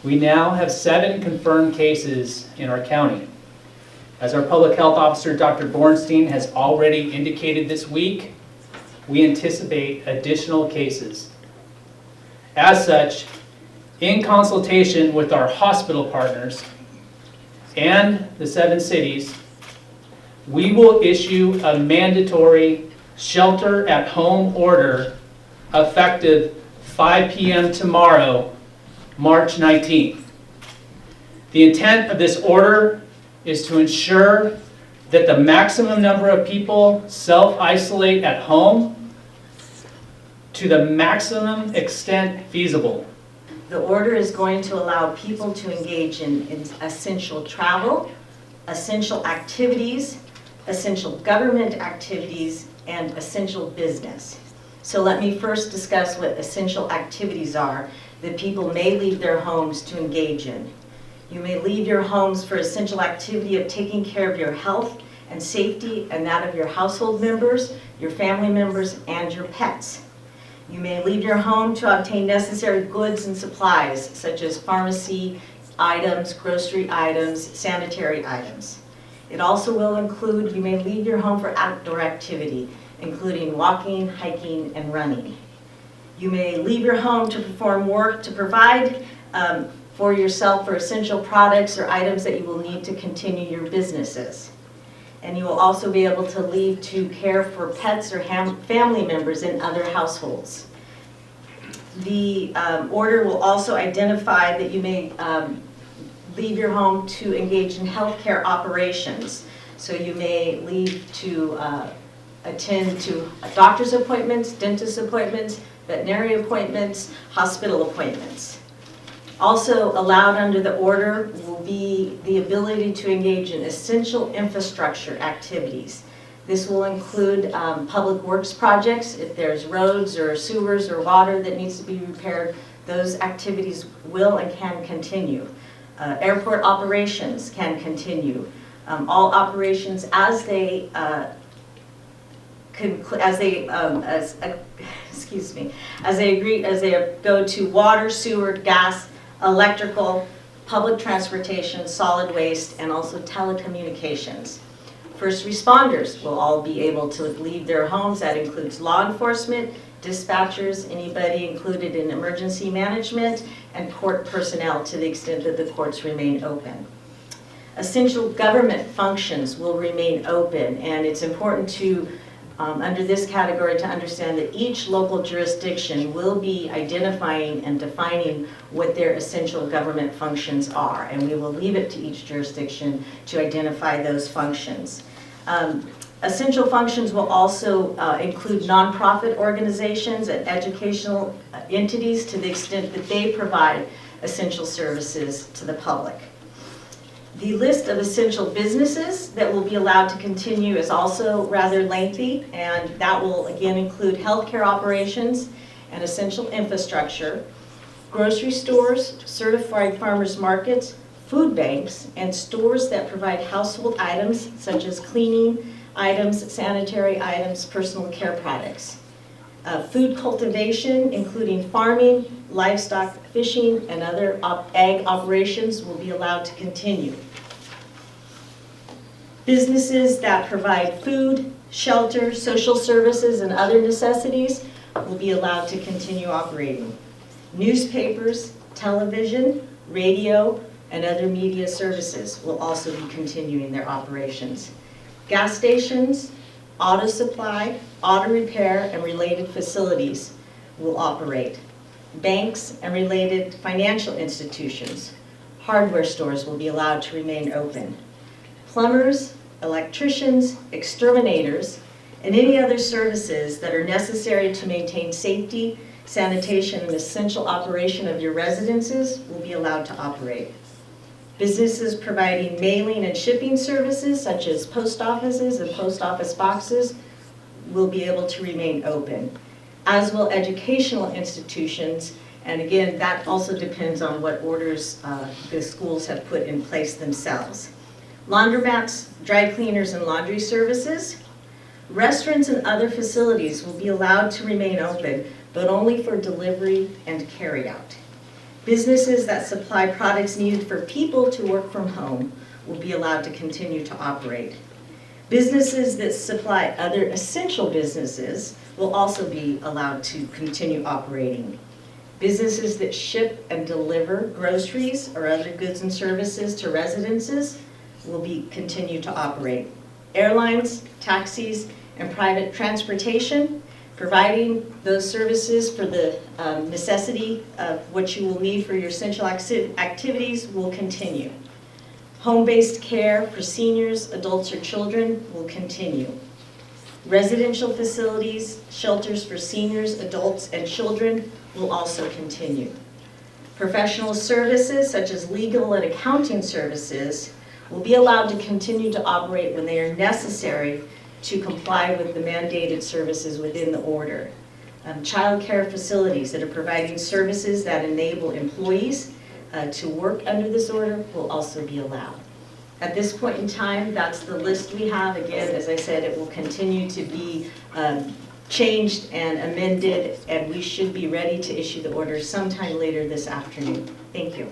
We now have 7 confirmed cases in our county. As our public health officer, Dr. Bornstein, has already indicated this week, we anticipate additional cases. As such, in consultation with our hospital partners and the 7 cities, we will issue a mandatory shelter-at-home order effective 5 p.m. tomorrow, March 19th. The intent of this order is to ensure that the maximum number of people self-isolate at home to the maximum extent feasible. The order is going to allow people to engage in essential travel, essential activities, essential government activities, and essential business. So let me first discuss what essential activities are that people may leave their homes to engage in. You may leave your homes for essential activity of taking care of your health and safety and that of your household members, your family members, and your pets. You may leave your home to obtain necessary goods and supplies, such as pharmacy items, grocery items, sanitary items. It also will include, you may leave your home for outdoor activity, including walking, hiking, and running. You may leave your home to perform work to provide for yourself for essential products or items that you will need to continue your businesses. And you will also be able to leave to care for pets or family members in other households. The order will also identify that you may leave your home to engage in healthcare operations. So you may leave to attend to doctor's appointments, dentist appointments, veterinary appointments, hospital appointments. Also allowed under the order will be the ability to engage in essential infrastructure activities. This will include public works projects. If there's roads or sewers or water that needs to be repaired, those activities will and can continue. Airport operations can continue. All operations as they go to water, sewer, gas, electrical, public transportation, solid waste, and also telecommunications. First responders will all be able to leave their homes. That includes law enforcement, dispatchers, anybody included in emergency management, and court personnel to the extent that the courts remain open. Essential government functions will remain open, and it's important to under this category to understand that each local jurisdiction will be identifying and defining what their essential government functions are, and we will leave it to each jurisdiction to identify those functions. Essential functions will also include nonprofit organizations and educational entities to the extent that they provide essential services to the public. The list of essential businesses that will be allowed to continue is also rather lengthy, and that will again include healthcare operations and essential infrastructure, grocery stores, certified farmers markets, food banks, and stores that provide household items such as cleaning items, sanitary items, personal care products. Food cultivation, including farming, livestock, fishing, and other ag operations will be allowed to continue. Businesses that provide food, shelter, social services, and other necessities will be allowed to continue operating. Newspapers, television, radio, and other media services will also be continuing their operations. Gas stations, auto supply, auto repair, and related facilities will operate. Banks and related financial institutions, hardware stores will be allowed to remain open. Plumbers, electricians, exterminators, and any other services that are necessary to maintain safety, sanitation, and essential operation of your residences will be allowed to operate. Businesses providing mailing and shipping services, such as post offices and post office boxes, will be able to remain open, as will educational institutions. And again, that also depends on what orders the schools have put in place themselves. Laundromats, dry cleaners, and laundry services. Restaurants and other facilities will be allowed to remain open, but only for delivery and carryout. Businesses that supply products needed for people to work from home will be allowed to continue to operate. Businesses that supply other essential businesses will also be allowed to continue operating. Businesses that ship and deliver groceries or other goods and services to residences will continue to operate. Airlines, taxis, and private transportation, providing those services for the necessity of what you will need for your essential activities will continue. Home-based care for seniors, adults, or children will continue. Residential facilities, shelters for seniors, adults, and children will also continue. Professional services such as legal and accounting services will be allowed to continue to operate when they are necessary to comply with the mandated services within the order. Child care facilities that are providing services that enable employees to work under this order will also be allowed. At this point in time, that's the list we have. Again, as I said, it will continue to be changed and amended, and we should be ready to issue the order sometime later this afternoon. Thank you.